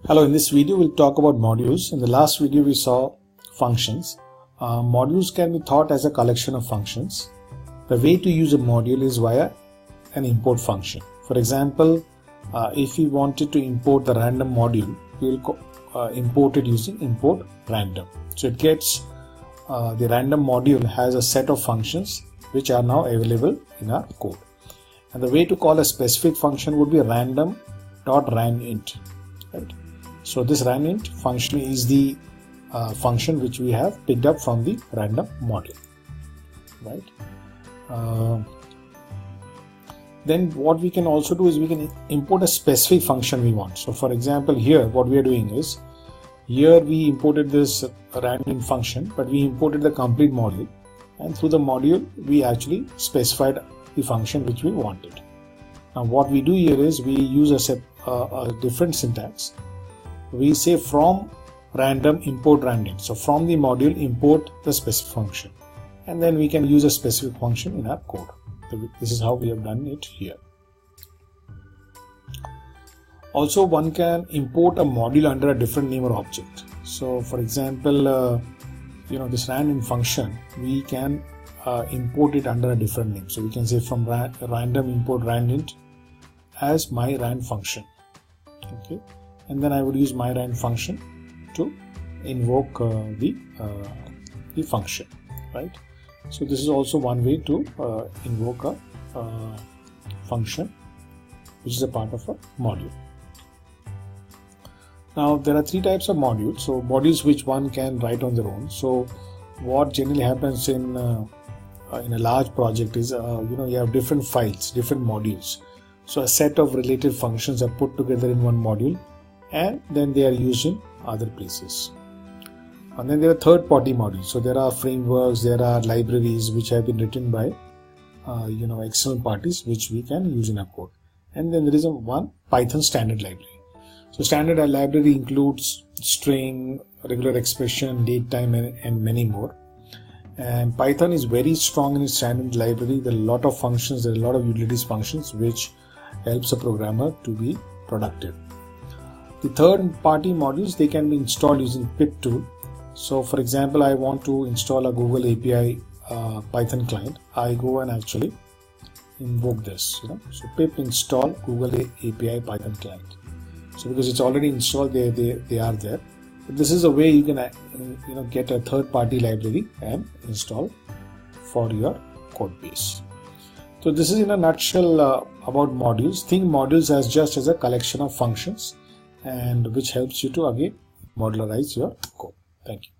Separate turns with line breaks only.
Hello, in this video we'll talk about modules. In the last video we saw functions. Modules can be thought as a collection of functions. The way to use a module is via an import function. For example, if we wanted to import the random module, we will import it using import random. So it gets the random module has a set of functions which are now available in our code. And the way to call a specific function would be random.ranInt. Right? So this ranInt function is the function which we have picked up from the random module. Right? Then what we can also do is we can import a specific function we want. So for example, here what we are doing is, here we imported this ranInt function, but we imported the complete module, and through the module we actually specified the function which we wanted. Now what we do here is we use a different syntax. We say from random import ranInt. So from the module import the specific function, and then we can use a specific function in our code. So this is how we have done it here. Also, one can import a module under a different name or object. So for example, this ranInt function, we can import it under a different name. So we can say from random import ranInt as myRand function. Okay, and then I would use myRand function to invoke the function, right? So this is also one way to invoke a function which is a part of a module. Now there are three types of modules. So modules which one can write on their own. So what generally happens in a large project is you have different files, different modules. So a set of related functions are put together in one module, and then they are used in other places. And then there are third-party modules. So there are frameworks, there are libraries which have been written by external parties which we can use in our code. And then there is one Python standard library. So standard library includes string, regular expression, datetime, and many more. And Python is very strong in its standard library. There are a lot of functions, there are a lot of utilities functions which helps a programmer to be productive. The third-party modules, they can be installed using pip tool. So for example, I want to install a Google API Python client. I go and actually invoke this. So pip install Google API Python client. So because it's already installed, they are there. But this is a way you can get a third-party library and install for your code base. So this is in a nutshell about modules. Think modules as just as a collection of functions, and which helps you to again modularize your code. Thank you.